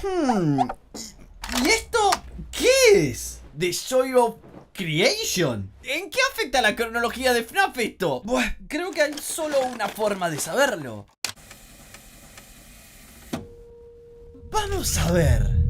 ¿Y esto qué es? The Joy of Creation. ¿En qué afecta la cronología de FNAF esto? Buah, creo que hay solo una forma de saberlo. Vamos a ver.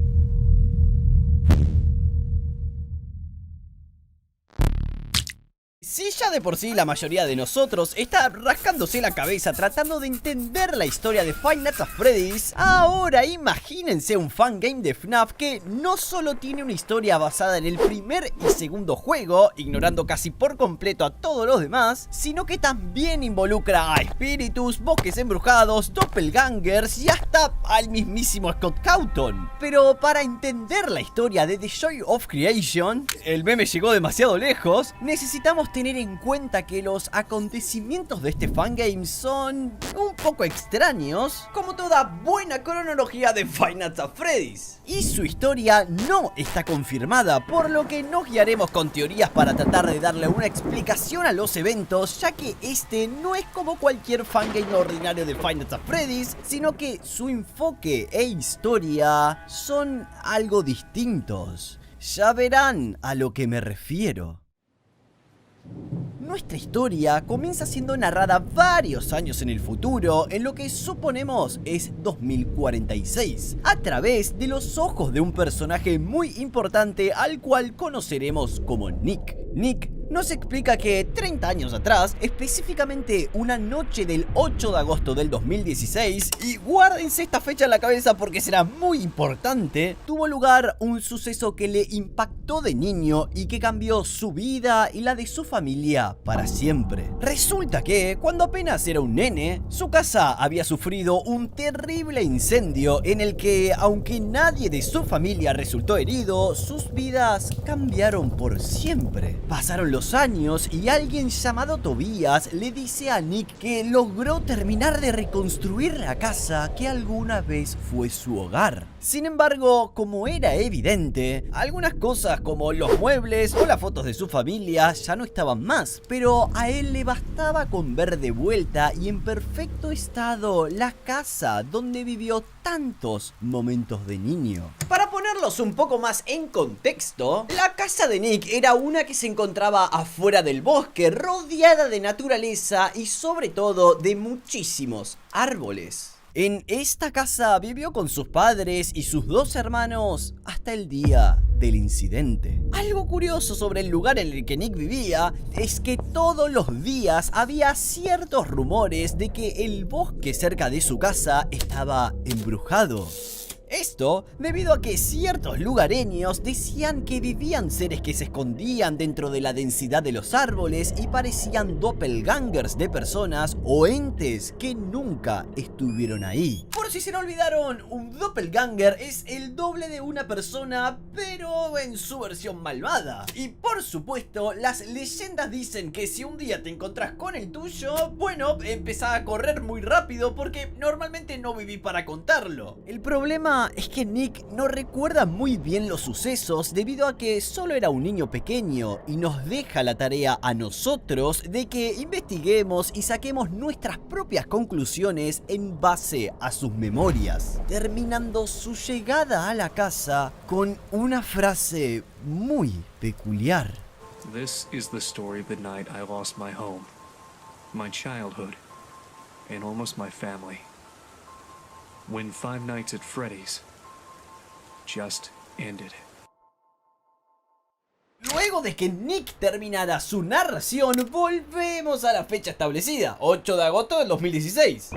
Si ya de por sí la mayoría de nosotros está rascándose la cabeza tratando de entender la historia de Five Nights at Freddy's, ahora imagínense un fangame de FNAF que no solo tiene una historia basada en el primer y segundo juego, ignorando casi por completo a todos los demás, sino que también involucra a espíritus, bosques embrujados, doppelgangers y hasta al mismísimo Scott Cawthon. Pero para entender la historia de The Joy of Creation, el meme llegó demasiado lejos, necesitamos tener en cuenta que los acontecimientos de este fangame son un poco extraños, como toda buena cronología de Five Nights at Freddy's. Y su historia no está confirmada, por lo que nos guiaremos con teorías para tratar de darle una explicación a los eventos, ya que este no es como cualquier fangame ordinario de Five Nights at Freddy's, sino que su enfoque e historia son algo distintos. Ya verán a lo que me refiero. Nuestra historia comienza siendo narrada varios años en el futuro, en lo que suponemos es 2046, a través de los ojos de un personaje muy importante al cual conoceremos como Nick. Nick nos explica que 30 años atrás, específicamente una noche del 8 de agosto del 2016, y guárdense esta fecha en la cabeza porque será muy importante, tuvo lugar un suceso que le impactó de niño y que cambió su vida y la de su familia para siempre. Resulta que, cuando apenas era un nene, su casa había sufrido un terrible incendio en el que, aunque nadie de su familia resultó herido, sus vidas cambiaron por siempre. Pasaron los años y alguien llamado Tobias le dice a Nick que logró terminar de reconstruir la casa que alguna vez fue su hogar. Sin embargo, como era evidente, algunas cosas como los muebles o las fotos de su familia ya no estaban más, pero a él le bastaba con ver de vuelta y en perfecto estado la casa donde vivió tantos momentos de niño. Para ponerlos un poco más en contexto, la casa de Nick era una que se encontraba afuera del bosque, rodeada de naturaleza y sobre todo de muchísimos árboles. En esta casa vivió con sus padres y sus dos hermanos hasta el día del incidente. Algo curioso sobre el lugar en el que Nick vivía es que todos los días había ciertos rumores de que el bosque cerca de su casa estaba embrujado. Esto debido a que ciertos lugareños decían que vivían seres que se escondían dentro de la densidad de los árboles y parecían doppelgangers de personas o entes que nunca estuvieron ahí. Por si se lo olvidaron, un doppelganger es el doble de una persona, pero en su versión malvada. Y por supuesto, las leyendas dicen que si un día te encontrás con el tuyo, bueno, empezá a correr muy rápido porque normalmente no viví para contarlo. El problema es que Nick no recuerda muy bien los sucesos debido a que solo era un niño pequeño y nos deja la tarea a nosotros de que investiguemos y saquemos nuestras propias conclusiones en base a sus memorias, terminando su llegada a la casa con una frase muy peculiar. This is the story of the night I lost my home, my childhood, and almost my family. When Five Nights at Freddy's just ended. Luego de que Nick terminara su narración, volvemos a la fecha establecida, 8 de agosto del 2016.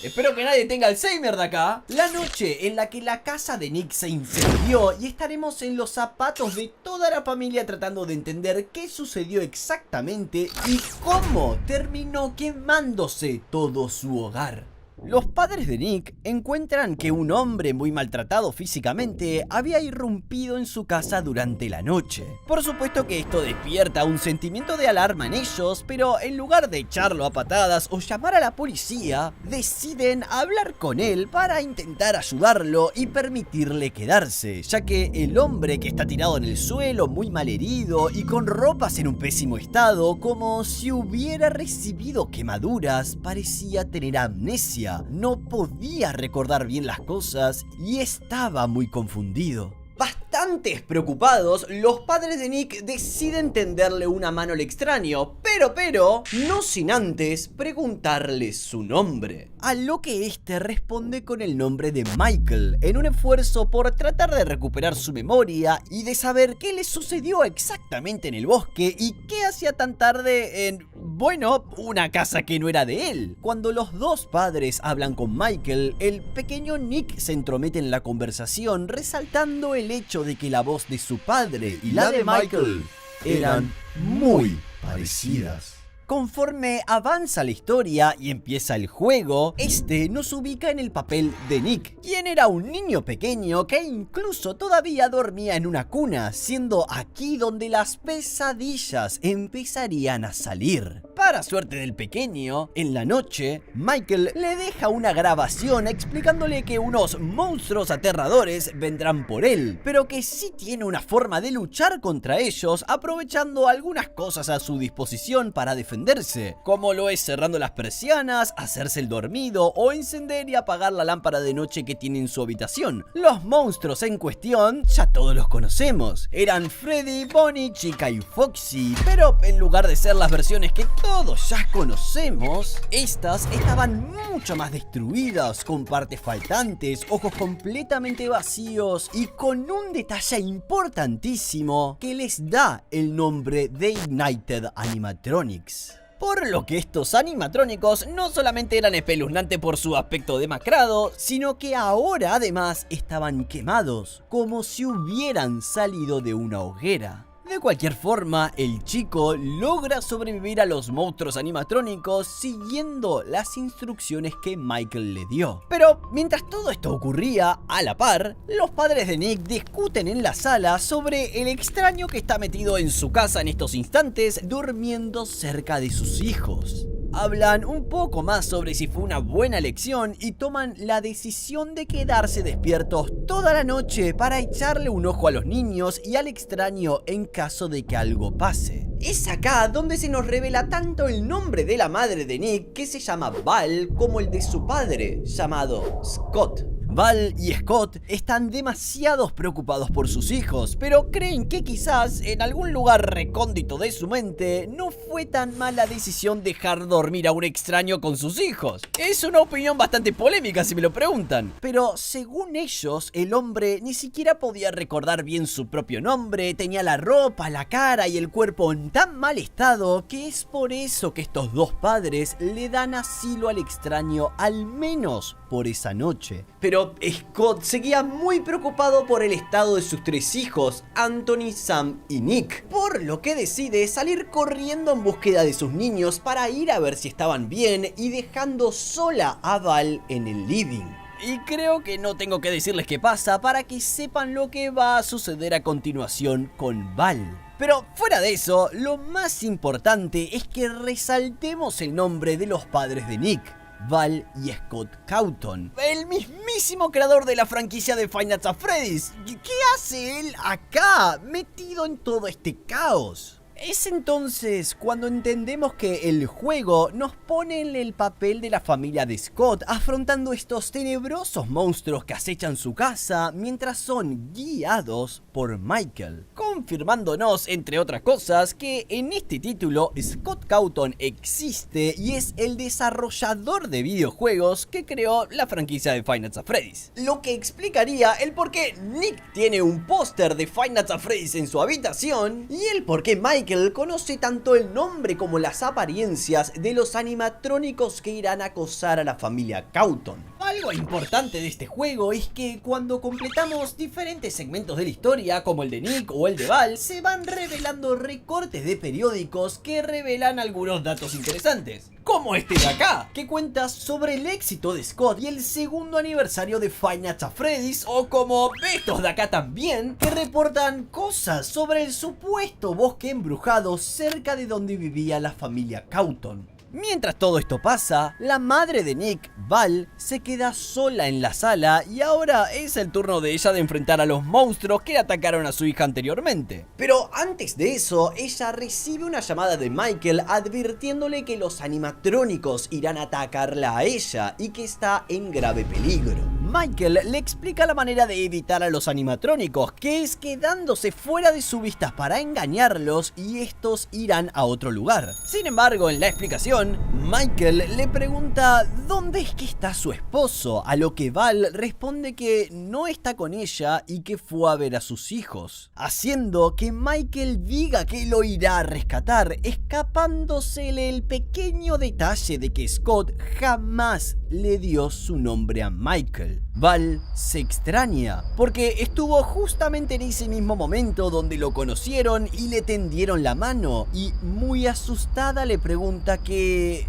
Espero que nadie tenga Alzheimer de acá. La noche en la que la casa de Nick se incendió y estaremos en los zapatos de toda la familia tratando de entender qué sucedió exactamente y cómo terminó quemándose todo su hogar. Los padres de Nick encuentran que un hombre muy maltratado físicamente había irrumpido en su casa durante la noche. Por supuesto que esto despierta un sentimiento de alarma en ellos, pero en lugar de echarlo a patadas o llamar a la policía, deciden hablar con él para intentar ayudarlo y permitirle quedarse, ya que el hombre, que está tirado en el suelo muy mal herido y con ropas en un pésimo estado, como si hubiera recibido quemaduras, parecía tener amnesia memoria, no podía recordar bien las cosas y estaba muy confundido. Bastante preocupados, los padres de Nick deciden tenderle una mano al extraño, pero, no sin antes preguntarle su nombre. A lo que este responde con el nombre de Michael, en un esfuerzo por tratar de recuperar su memoria y de saber qué le sucedió exactamente en el bosque y qué hacía tan tarde en, bueno, una casa que no era de él. Cuando los dos padres hablan con Michael, el pequeño Nick se entromete en la conversación, resaltando el hecho de que la voz de su padre y la de Michael eran muy parecidas. Conforme avanza la historia y empieza el juego, este nos ubica en el papel de Nick, quien era un niño pequeño que incluso todavía dormía en una cuna, siendo aquí donde las pesadillas empezarían a salir. Para suerte del pequeño, en la noche, Michael le deja una grabación explicándole que unos monstruos aterradores vendrán por él, pero que sí tiene una forma de luchar contra ellos, aprovechando algunas cosas a su disposición para defenderse, como lo es cerrando las persianas, hacerse el dormido o encender y apagar la lámpara de noche que tiene en su habitación. Los monstruos en cuestión ya todos los conocemos, eran Freddy, Bonnie, Chica y Foxy, pero en lugar de ser las versiones que todos ya conocemos, estas estaban mucho más destruidas, con partes faltantes, ojos completamente vacíos y con un detalle importantísimo que les da el nombre de Ignited Animatronics. Por lo que estos animatrónicos no solamente eran espeluznantes por su aspecto demacrado, sino que ahora además estaban quemados, como si hubieran salido de una hoguera. De cualquier forma, el chico logra sobrevivir a los monstruos animatrónicos siguiendo las instrucciones que Michael le dio. Pero mientras todo esto ocurría, a la par, los padres de Nick discuten en la sala sobre el extraño que está metido en su casa en estos instantes, durmiendo cerca de sus hijos. Hablan un poco más sobre si fue una buena elección y toman la decisión de quedarse despiertos toda la noche para echarle un ojo a los niños y al extraño en caso de que algo pase. Es acá donde se nos revela tanto el nombre de la madre de Nick, que se llama Val, como el de su padre, llamado Scott. Val y Scott están demasiado preocupados por sus hijos, pero creen que quizás en algún lugar recóndito de su mente no fue tan mala decisión dejar dormir a un extraño con sus hijos. Es una opinión bastante polémica si me lo preguntan, pero según ellos, el hombre ni siquiera podía recordar bien su propio nombre, tenía la ropa, la cara y el cuerpo en tan mal estado que es por eso que estos dos padres le dan asilo al extraño, al menos por esa noche. Pero Scott seguía muy preocupado por el estado de sus tres hijos, Anthony, Sam y Nick, por lo que decide salir corriendo en búsqueda de sus niños para ir a ver si estaban bien y dejando sola a Val en el living. Y creo que no tengo que decirles qué pasa para que sepan lo que va a suceder a continuación con Val. Pero fuera de eso, lo más importante es que resaltemos el nombre de los padres de Nick, Val y Scott Cawthon, el mismísimo creador de la franquicia de Five Nights at Freddy's. ¿Qué hace él acá, metido en todo este caos? Es entonces cuando entendemos que el juego nos pone en el papel de la familia de Scott afrontando estos tenebrosos monstruos que acechan su casa mientras son guiados por Michael, confirmándonos entre otras cosas que en este título Scott Cawthon existe y es el desarrollador de videojuegos que creó la franquicia de Five Nights at Freddy's, lo que explicaría el por qué Nick tiene un póster de Five Nights at Freddy's en su habitación y el por qué Michael conoce tanto el nombre como las apariencias de los animatrónicos que irán a acosar a la familia Cawthon. Algo importante de este juego es que cuando completamos diferentes segmentos de la historia, como el de Nick o el de Val, se van revelando recortes de periódicos que revelan algunos datos interesantes, como este de acá, que cuenta sobre el éxito de Scott y el segundo aniversario de Five Nights at Freddy's, o como estos de acá también, que reportan cosas sobre el supuesto bosque embrujado cerca de donde vivía la familia Cawthon. Mientras todo esto pasa, la madre de Nick, Val, se queda sola en la sala y ahora es el turno de ella de enfrentar a los monstruos que atacaron a su hija anteriormente. Pero antes de eso, ella recibe una llamada de Michael advirtiéndole que los animatrónicos irán a atacarla a ella y que está en grave peligro. Michael le explica la manera de evitar a los animatrónicos, que es quedándose fuera de su vista para engañarlos y estos irán a otro lugar. Sin embargo, en la explicación, Michael le pregunta dónde es que está su esposo, a lo que Val responde que no está con ella y que fue a ver a sus hijos, haciendo que Michael diga que lo irá a rescatar, escapándosele el pequeño detalle de que Scott jamás le dio su nombre a Michael. Val se extraña porque estuvo justamente en ese mismo momento donde lo conocieron y le tendieron la mano, y muy asustada le pregunta que...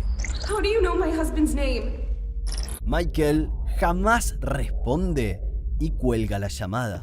How do you know my husband's name? Michael jamás responde y cuelga la llamada.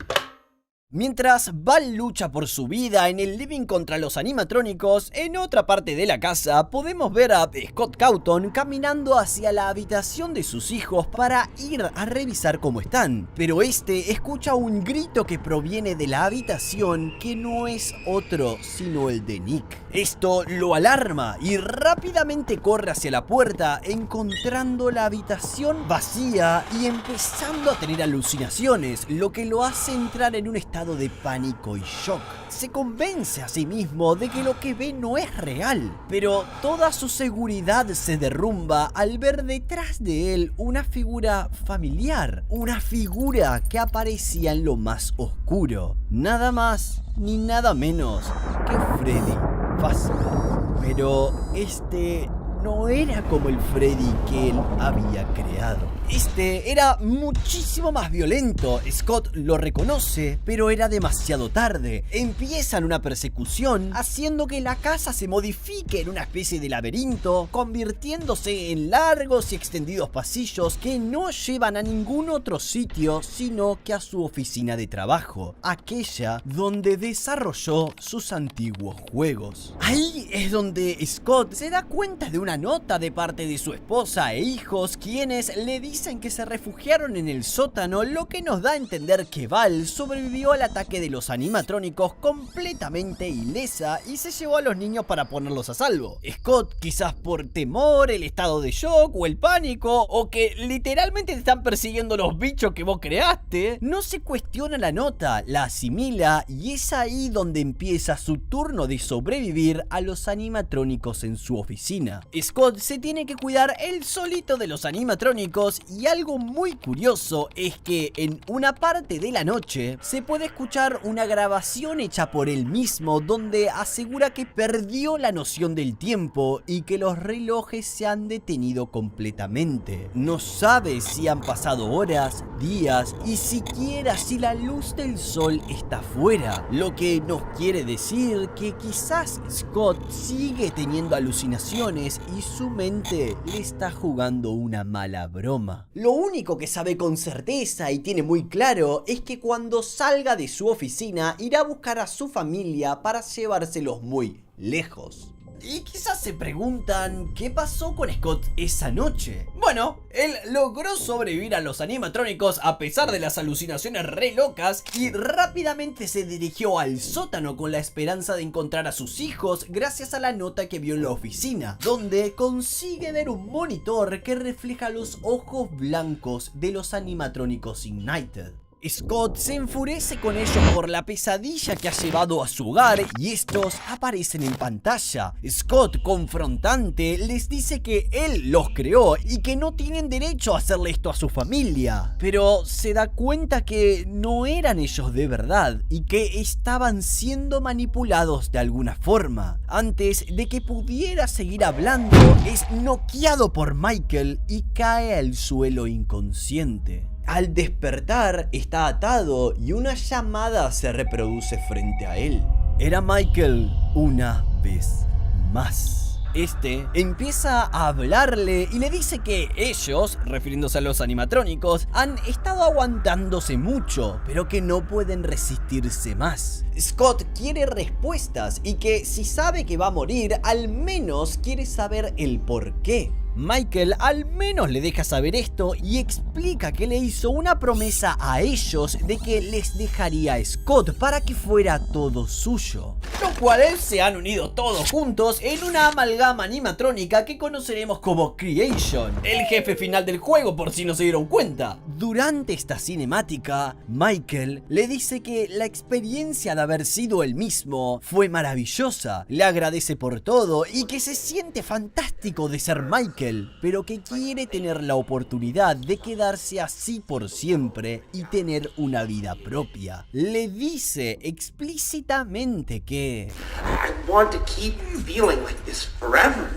Mientras Val lucha por su vida en el living contra los animatrónicos, en otra parte de la casa podemos ver a Scott Cawthon caminando hacia la habitación de sus hijos para ir a revisar cómo están, pero este escucha un grito que proviene de la habitación que no es otro sino el de Nick. Esto lo alarma y rápidamente corre hacia la puerta, encontrando la habitación vacía y empezando a tener alucinaciones, lo que lo hace entrar en un estado de pánico y shock. Se convence a sí mismo de que lo que ve no es real, pero toda su seguridad se derrumba al ver detrás de él una figura familiar, una figura que aparecía en lo más oscuro, nada más ni nada menos que Freddy Fazbear. Pero este no era como el Freddy que él había creado. Este era muchísimo más violento. Scott lo reconoce, pero era demasiado tarde. Empiezan una persecución, haciendo que la casa se modifique en una especie de laberinto, convirtiéndose en largos y extendidos pasillos que no llevan a ningún otro sitio sino que a su oficina de trabajo, aquella donde desarrolló sus antiguos juegos. Ahí es donde Scott se da cuenta de una nota de parte de su esposa e hijos, quienes le dicen que se refugiaron en el sótano, lo que nos da a entender que Val sobrevivió al ataque de los animatrónicos completamente ilesa y se llevó a los niños para ponerlos a salvo. Scott, quizás por temor, el estado de shock o el pánico, o que literalmente te están persiguiendo los bichos que vos creaste, no se cuestiona la nota, la asimila y es ahí donde empieza su turno de sobrevivir a los animatrónicos en su oficina. Scott se tiene que cuidar él solito de los animatrónicos, y algo muy curioso es que en una parte de la noche se puede escuchar una grabación hecha por él mismo donde asegura que perdió la noción del tiempo y que los relojes se han detenido completamente. No sabe si han pasado horas, días y siquiera si la luz del sol está fuera, lo que nos quiere decir que quizás Scott sigue teniendo alucinaciones y su mente le está jugando una mala broma. Lo único que sabe con certeza y tiene muy claro es que cuando salga de su oficina irá a buscar a su familia para llevárselos muy lejos. Y quizás se preguntan qué pasó con Scott esa noche. Bueno, él logró sobrevivir a los animatrónicos a pesar de las alucinaciones re locas y rápidamente se dirigió al sótano con la esperanza de encontrar a sus hijos gracias a la nota que vio en la oficina, donde consigue ver un monitor que refleja los ojos blancos de los animatrónicos Ignited. Scott se enfurece con ellos por la pesadilla que ha llevado a su hogar y estos aparecen en pantalla. Scott, confrontante, les dice que él los creó y que no tienen derecho a hacerle esto a su familia. Pero se da cuenta que no eran ellos de verdad y que estaban siendo manipulados de alguna forma. Antes de que pudiera seguir hablando, es noqueado por Michael y cae al suelo inconsciente. Al despertar está atado y una llamada se reproduce frente a él. Era Michael una vez más. Este empieza a hablarle y le dice que ellos, refiriéndose a los animatrónicos, han estado aguantándose mucho, pero que no pueden resistirse más. Scott quiere respuestas y que si sabe que va a morir, al menos quiere saber el por qué. Michael al menos le deja saber esto y explica que le hizo una promesa a ellos de que les dejaría a Scott para que fuera todo suyo. Lo cual se han unido todos juntos en una amalgama animatrónica que conoceremos como Creation, el jefe final del juego por si no se dieron cuenta. Durante esta cinemática, Michael le dice que la experiencia de haber sido él mismo fue maravillosa, le agradece por todo y que se siente fantástico de ser Michael, pero que quiere tener la oportunidad de quedarse así por siempre y tener una vida propia. Le dice explícitamente que I want to keep feeling like this forever.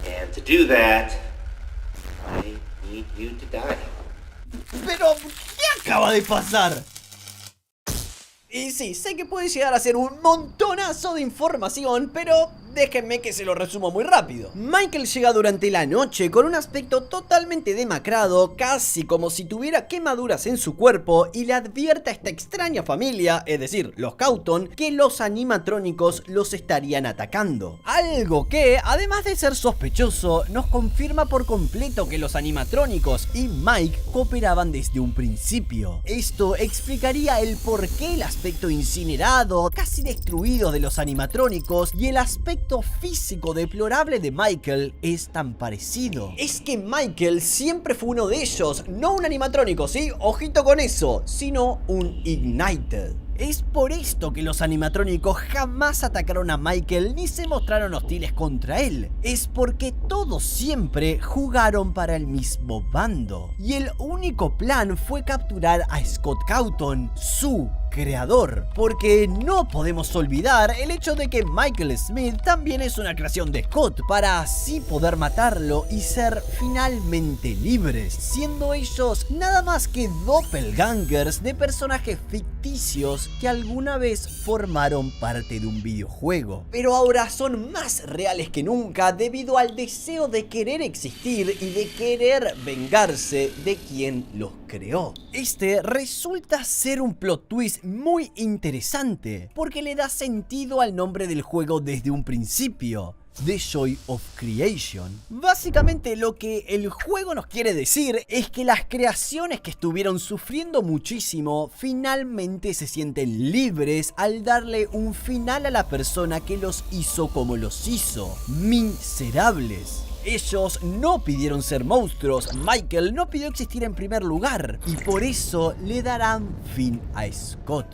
And to do that, I need you to die. ¿pero qué acaba de pasar? Y sí, sé que puede llegar a ser un montonazo de información, pero déjenme que se lo resumo muy rápido. Michael llega durante la noche con un aspecto totalmente demacrado, casi como si tuviera quemaduras en su cuerpo, y le advierte a esta extraña familia, es decir, los Cauton, que los animatrónicos los estarían atacando. Algo que, además de ser sospechoso, nos confirma por completo que los animatrónicos y Mike cooperaban desde un principio. Esto explicaría el por qué el aspecto incinerado, casi destruido de los animatrónicos y el aspecto físico deplorable de Michael es tan parecido. Es que Michael siempre fue uno de ellos, no un animatrónico, ¿sí? Ojito con eso, sino un Ignited. Es por esto que los animatrónicos jamás atacaron a Michael ni se mostraron hostiles contra él. Es porque todos siempre jugaron para el mismo bando. Y el único plan fue capturar a Scott Cawthon, su creador. Porque no podemos olvidar el hecho de que Michael Smith también es una creación de Scott, para así poder matarlo y ser finalmente libres, siendo ellos nada más que doppelgangers de personajes ficticios que alguna vez formaron parte de un videojuego, pero ahora son más reales que nunca debido al deseo de querer existir y de querer vengarse de quien los creó. Este resulta ser un plot twist muy interesante porque le da sentido al nombre del juego desde un principio: The Joy of Creation. Básicamente lo que el juego nos quiere decir es que las creaciones que estuvieron sufriendo muchísimo finalmente se sienten libres al darle un final a la persona que los hizo como los hizo, miserables. Ellos no pidieron ser monstruos, Michael no pidió existir en primer lugar, y por eso le darán fin a Scott.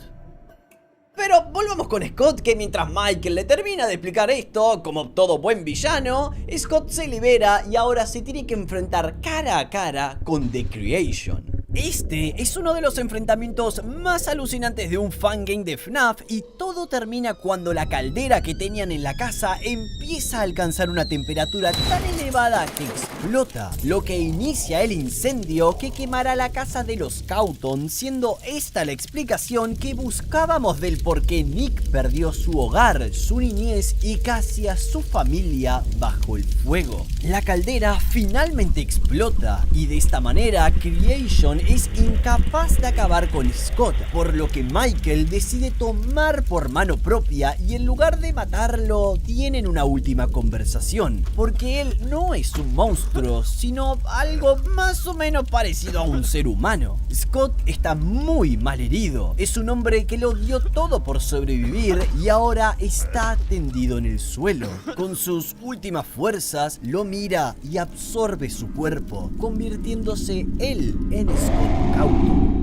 Pero volvamos con Scott, que mientras Michael le termina de explicar esto, como todo buen villano, Scott se libera y ahora se tiene que enfrentar cara a cara con The Creation. Este es uno de los enfrentamientos más alucinantes de un fangame de FNAF, y todo termina cuando la caldera que tenían en la casa empieza a alcanzar una temperatura tan elevada que explota, lo que inicia el incendio que quemará la casa de los Cawthon, siendo esta la explicación que buscábamos del por qué Nick perdió su hogar, su niñez y casi a su familia bajo el fuego. La caldera finalmente explota y de esta manera Creation es incapaz de acabar con Scott, por lo que Michael decide tomar por mano propia y en lugar de matarlo tienen una última conversación, porque él no es un monstruo, sino algo más o menos parecido a un ser humano. Scott está muy mal herido, es un hombre que lo dio todo por sobrevivir y ahora está tendido en el suelo. Con sus últimas fuerzas lo mira y absorbe su cuerpo, convirtiéndose él en Scott Cawthon.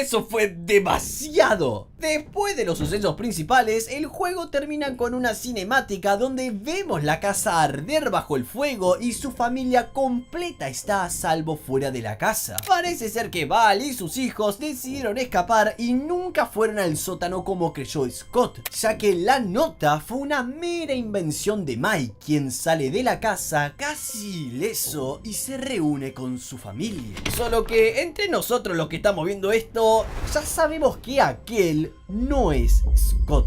Eso fue demasiado. Después de los sucesos principales, el juego termina con una cinemática donde vemos la casa arder bajo el fuego y su familia completa está a salvo fuera de la casa. Parece ser que Val y sus hijos decidieron escapar y nunca fueron al sótano como creyó Scott, ya que la nota fue una mera invención de Mike, quien sale de la casa casi ileso y se reúne con su familia. Solo que entre nosotros los que estamos viendo esto, ya sabemos que aquel no es Scott.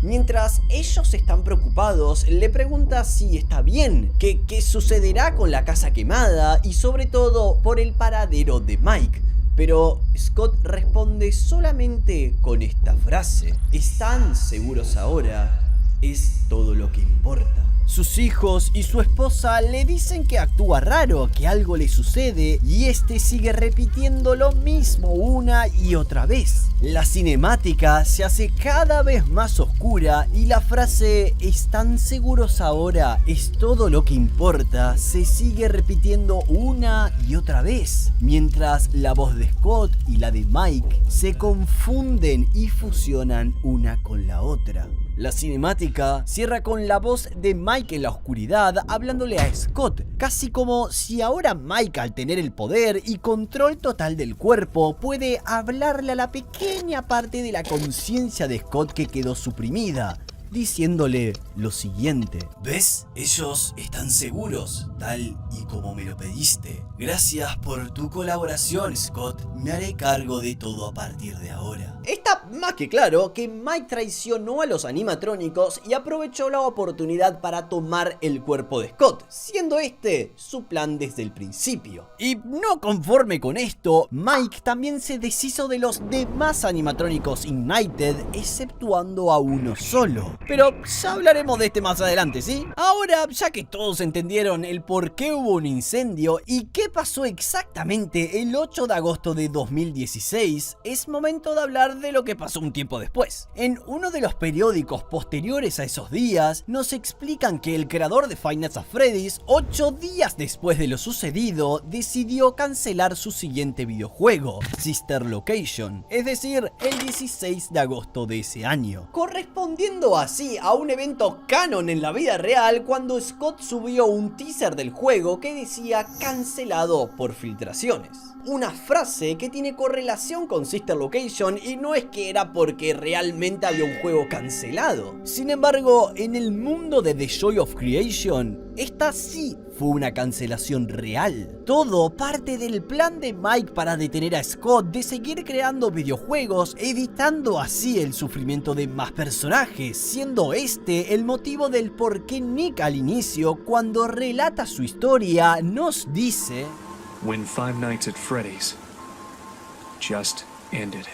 Mientras ellos están preocupados, le pregunta si está bien, qué sucederá con la casa quemada y sobre todo por el paradero de Mike. Pero Scott responde solamente con esta frase: ¿están seguros ahora? Es todo lo que importa. Sus hijos y su esposa le dicen que actúa raro, que algo le sucede, y este sigue repitiendo lo mismo una y otra vez. La cinemática se hace cada vez más oscura y la frase ¿están seguros ahora? Es todo lo que importa se sigue repitiendo una y otra vez, mientras la voz de Scott y la de Mike se confunden y fusionan una con la otra. La cinemática cierra con la voz de Mike en la oscuridad hablándole a Scott, casi como si ahora Mike, al tener el poder y control total del cuerpo, puede hablarle a la pequeña parte de la conciencia de Scott que quedó suprimida, diciéndole lo siguiente: ¿ves? Ellos están seguros, tal y como me lo pediste. Gracias por tu colaboración, Scott. Me haré cargo de todo a partir de ahora. Está más que claro que Mike traicionó a los animatrónicos y aprovechó la oportunidad para tomar el cuerpo de Scott, siendo este su plan desde el principio. Y no conforme con esto, Mike también se deshizo de los demás animatrónicos Ignited, exceptuando a uno solo. Pero ya hablaremos de este más adelante, ¿sí? Ahora, ya que todos entendieron el por qué hubo un incendio y qué pasó exactamente el 8 de agosto de 2016, es momento de hablar de lo que pasó un tiempo después. En uno de los periódicos posteriores a esos días, nos explican que el creador de Five Nights at Freddy's, 8 días después de lo sucedido, decidió cancelar su siguiente videojuego, Sister Location, es decir, el 16 de agosto de ese año, correspondiendo así a un evento canon en la vida real cuando Scott subió un teaser del juego que decía cancelado por filtraciones. Una frase que tiene correlación con Sister Location y no es que era porque realmente había un juego cancelado. Sin embargo, en el mundo de The Joy of Creation, esta sí fue una cancelación real. Todo parte del plan de Mike para detener a Scott de seguir creando videojuegos, evitando así el sufrimiento de más personajes, siendo este el motivo del por qué Nick al inicio, cuando relata su historia, nos dice: When Five Nights at Freddy's just ended.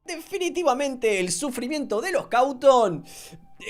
Definitivamente el sufrimiento de los Cauton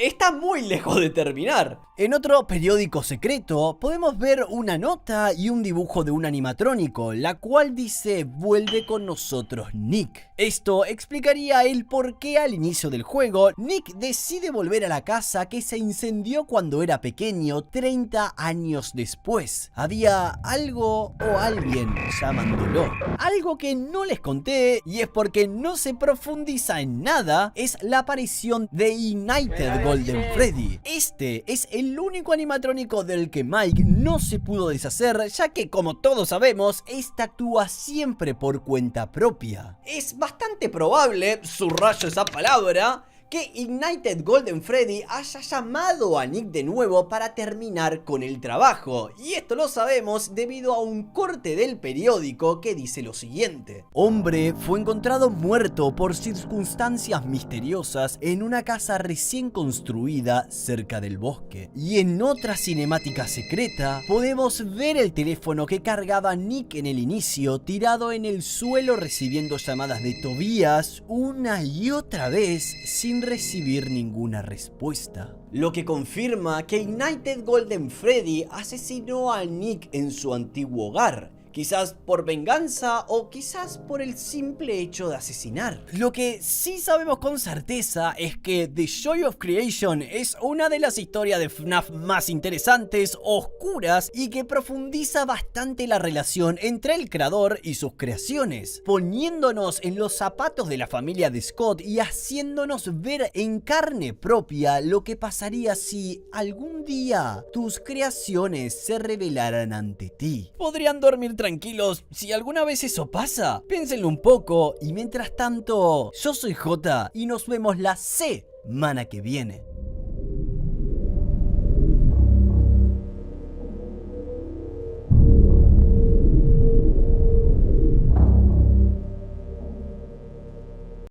está muy lejos de terminar. En otro periódico secreto podemos ver una nota y un dibujo de un animatrónico, la cual dice: vuelve con nosotros Nick. Esto explicaría el por qué al inicio del juego Nick decide volver a la casa que se incendió cuando era pequeño 30 años después. Había algo o alguien llamándolo. Algo que no les conté, y es porque no se profundiza en nada, es la aparición de Ignited Golden Freddy. Este es el único animatrónico del que Mike no se pudo deshacer, ya que, como todos sabemos, este actúa siempre por cuenta propia. Es bastante probable, subrayo esa palabra, que Ignited Golden Freddy haya llamado a Nick de nuevo para terminar con el trabajo, y esto lo sabemos debido a un corte del periódico que dice lo siguiente: hombre fue encontrado muerto por circunstancias misteriosas en una casa recién construida cerca del bosque. Y en otra cinemática secreta podemos ver el teléfono que cargaba Nick en el inicio tirado en el suelo recibiendo llamadas de Tobias una y otra vez sin recibir ninguna respuesta. Lo que confirma que Ignited Golden Freddy asesinó a Nick en su antiguo hogar. Quizás por venganza o quizás por el simple hecho de asesinar. Lo que sí sabemos con certeza es que The Joy of Creation es una de las historias de FNAF más interesantes, oscuras y que profundiza bastante la relación entre el creador y sus creaciones, poniéndonos en los zapatos de la familia de Scott y haciéndonos ver en carne propia lo que pasaría si algún día tus creaciones se revelaran ante ti. Podrían dormir tranquilos si alguna vez eso pasa. Piénsenlo un poco y mientras tanto, yo soy Jota y nos vemos la semana que viene.